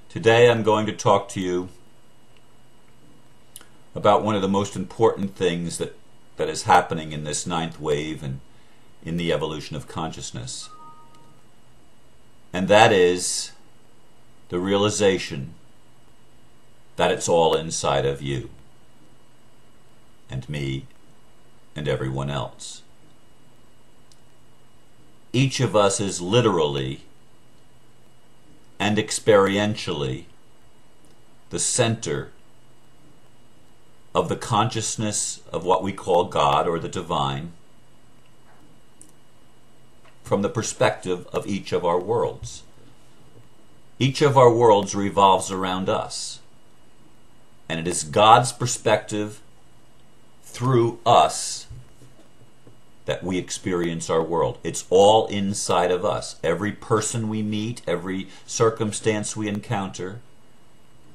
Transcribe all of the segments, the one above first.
Today I'm going to talk to you about one of the most important things that is happening in this ninth wave and in the evolution of consciousness. And that is the realization that it's all inside of you and me and everyone else. Each of us is literally and experientially the center of the consciousness of what we call God or the divine from the perspective of each of our worlds. Each of our worlds revolves around us, and it is God's perspective through us that we experience our world. It's all inside of us. Every person we meet, every circumstance we encounter,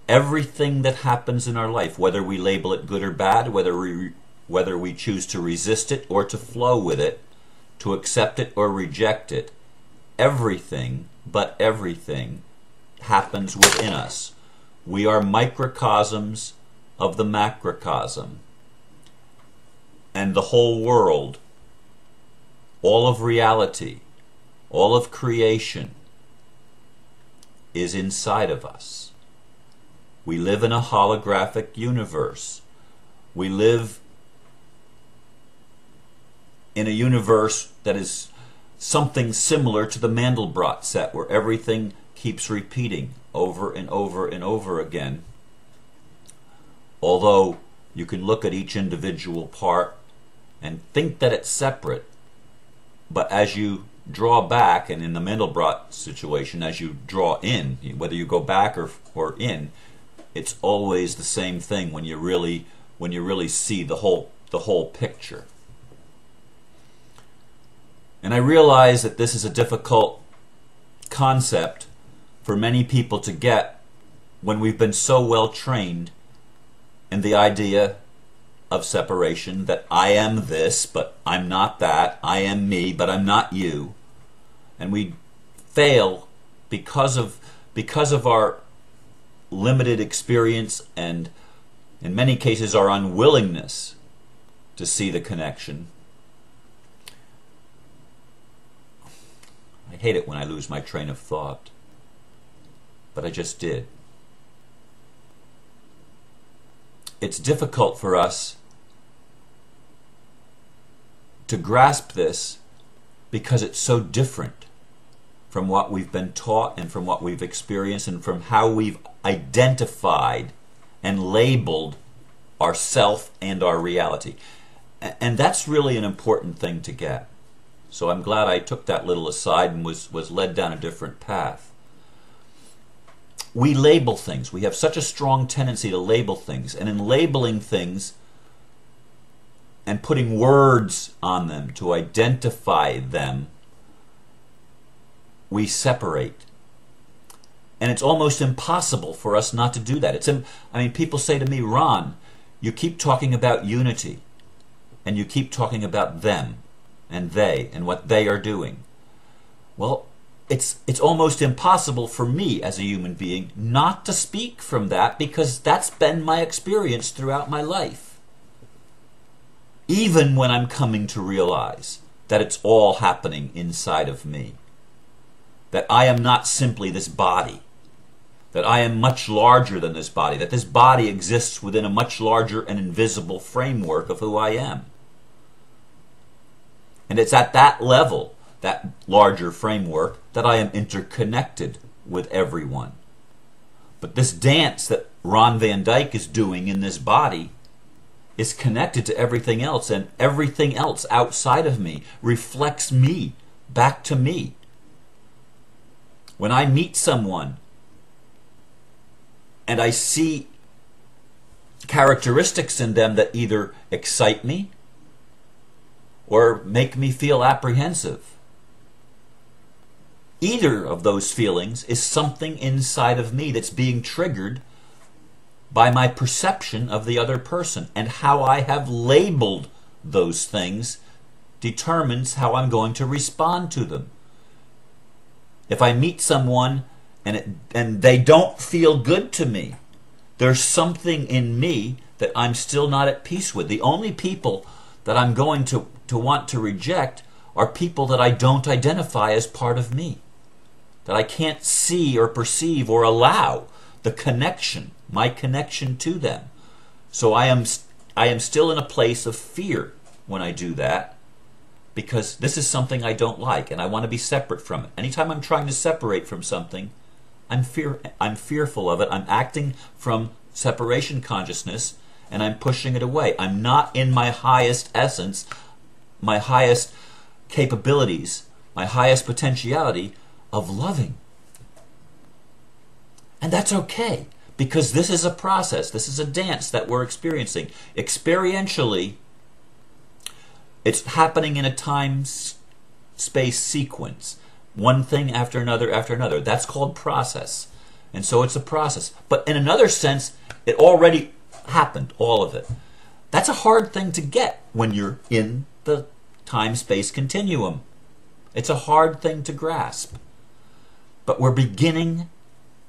everything that happens in our life, whether we label it good or bad, whether we choose to resist it or to flow with it, to accept it or reject it, everything but everything happens within us. We are microcosms of the macrocosm. And the whole world, all of reality, all of creation is inside of us. We live in a holographic universe. We live in a universe that is something similar to the Mandelbrot set, where everything keeps repeating over and over and over again. Although you can look at each individual part and think that it's separate, but as you draw back, and in the Mandelbrot situation, as you draw in, whether you go back or in, it's always the same thing when you really see the whole picture. And I realize that this is a difficult concept for many people to get when we've been so well trained in the idea of separation, that I am this, but I'm not that. I am me, but I'm not you. And we fail because of our limited experience and, in many cases, our unwillingness to see the connection. I hate it when I lose my train of thought, but I just did. It's difficult for us to grasp this because it's so different from what we've been taught and from what we've experienced and from how we've identified and labeled ourself and our reality. And that's really an important thing to get. So I'm glad I took that little aside and was led down a different path. We label things. We have such a strong tendency to label things. And in labeling things and putting words on them to identify them, we separate. And it's almost impossible for us not to do that. People say to me, Ron, you keep talking about unity, and you keep talking about them and they and what they are doing. Well, it's almost impossible for me as a human being not to speak from that, because that's been my experience throughout my life. Even when I'm coming to realize that it's all happening inside of me. That I am not simply this body. That I am much larger than this body. That this body exists within a much larger and invisible framework of who I am. And it's at that level, that larger framework, that I am interconnected with everyone. But this dance that Ron Van Dyke is doing in this body is connected to everything else, and everything else outside of me reflects me back to me. When I meet someone and I see characteristics in them that either excite me or make me feel apprehensive, either of those feelings is something inside of me that's being triggered by my perception of the other person, and how I have labeled those things determines how I'm going to respond to them. If I meet someone and they don't feel good to me. There's something in me that I'm still not at peace with. The only people that I'm going to want to reject are people that I don't identify as part of me, that I can't see or perceive or allow the connection, my connection to them. So I am still in a place of fear when I do that, because this is something I don't like and I want to be separate from it. Anytime I'm trying to separate from something, I'm fearful of it. I'm acting from separation consciousness and I'm pushing it away. I'm not in my highest essence, my highest capabilities, my highest potentiality of loving. And that's okay, because this is a process. This is a dance that we're experiencing. Experientially, it's happening in a time-space sequence. One thing after another after another. That's called process. And so it's a process. But in another sense, it already happened, all of it. That's a hard thing to get when you're in the time-space continuum. It's a hard thing to grasp. But we're beginning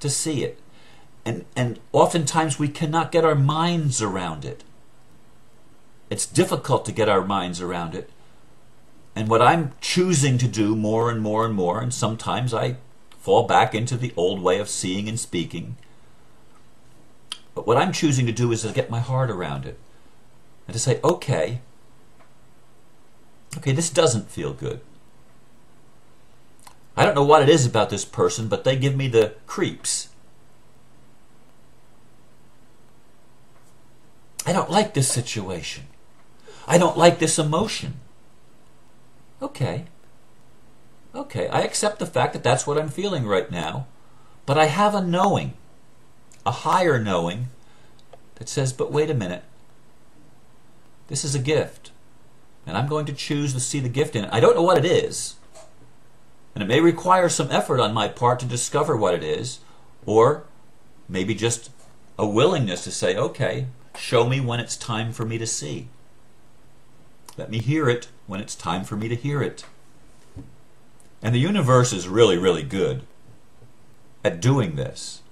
to see it. And oftentimes we cannot get our minds around it. It's difficult to get our minds around it. And what I'm choosing to do more and more and more, and sometimes I fall back into the old way of seeing and speaking, but what I'm choosing to do is to get my heart around it. And to say, okay, this doesn't feel good. I don't know what it is about this person, but they give me the creeps. I don't like this situation. I don't like this emotion. Okay, I accept the fact that that's what I'm feeling right now, but I have a knowing, a higher knowing, that says, but wait a minute, this is a gift, and I'm going to choose to see the gift in it. I don't know what it is, and it may require some effort on my part to discover what it is, or maybe just a willingness to say, okay, show me when it's time for me to see. Let me hear it when it's time for me to hear it. And the universe is really, really good at doing this,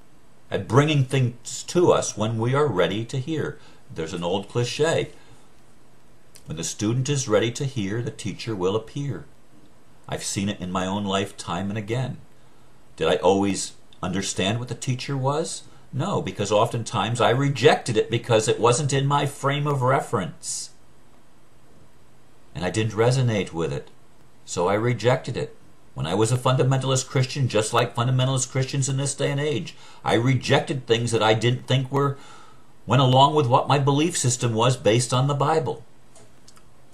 at bringing things to us when we are ready to hear. There's an old cliche. When the student is ready to hear, the teacher will appear. I've seen it in my own life time and again. Did I always understand what the teacher was? No, because oftentimes I rejected it because it wasn't in my frame of reference. And I didn't resonate with it. So I rejected it. When I was a fundamentalist Christian, just like fundamentalist Christians in this day and age, I rejected things that I didn't think went along with what my belief system was based on the Bible.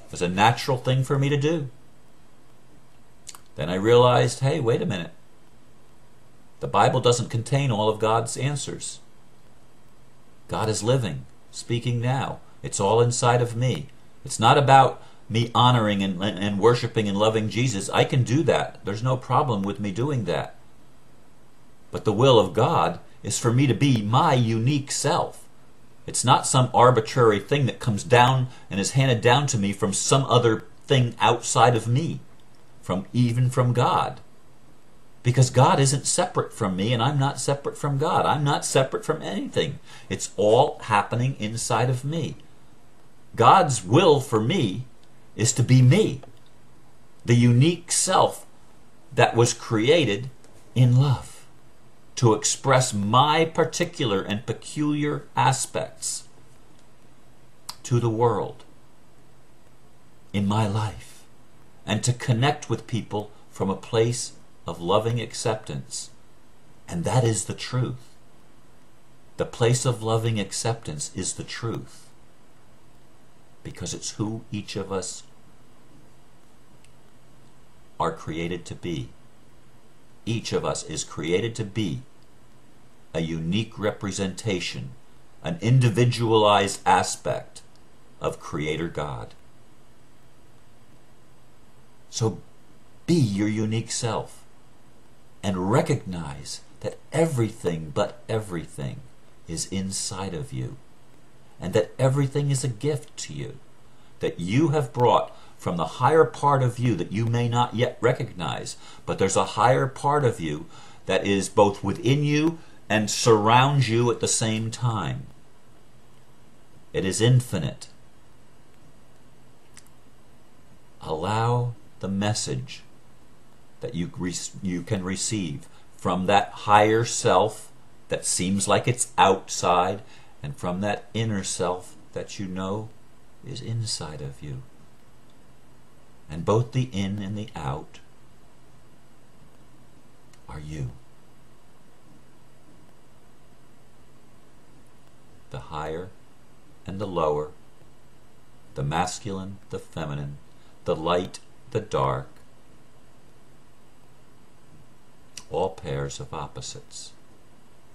It was a natural thing for me to do. Then I realized, hey, wait a minute. The Bible doesn't contain all of God's answers. God is living, speaking now. It's all inside of me. It's not about me honoring and worshiping and loving Jesus. I can do that. There's no problem with me doing that. But the will of God is for me to be my unique self. It's not some arbitrary thing that comes down and is handed down to me from some other thing outside of me, even from God. Because God isn't separate from me and I'm not separate from God. I'm not separate from anything. It's all happening inside of me. God's will for me is to be me, the unique self that was created in love, to express my particular and peculiar aspects to the world in my life, and to connect with people from a place of loving acceptance. And that is the truth. The place of loving acceptance is the truth, because it's who each of us are created to be. Each of us is created to be a unique representation, an individualized aspect of Creator God. So be your unique self and recognize that everything but everything is inside of you, and that everything is a gift to you, that you have brought from the higher part of you that you may not yet recognize, but there's a higher part of you that is both within you and surrounds you at the same time. It is infinite. Allow the message that you can receive from that higher self that seems like it's outside, and from that inner self that you know is inside of you. And both the in and the out are you. The higher and the lower, the masculine, the feminine, the light, the dark, all pairs of opposites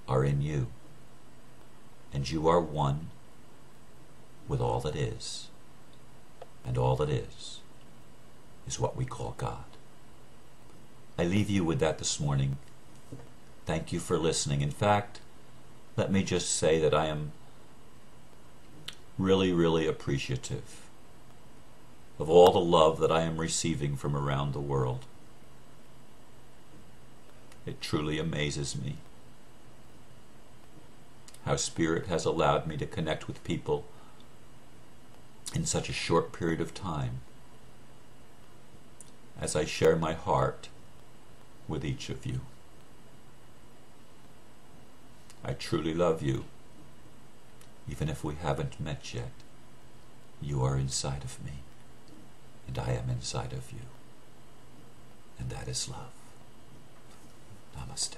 are in you, and you are one with all that is, and all that is what we call God. I leave you with that this morning. Thank you for listening. In fact, let me just say that I am really, really appreciative of all the love that I am receiving from around the world. It truly amazes me how Spirit has allowed me to connect with people in such a short period of time as I share my heart with each of you. I truly love you. Even if we haven't met yet, you are inside of me, and I am inside of you. And that is love. Namaste.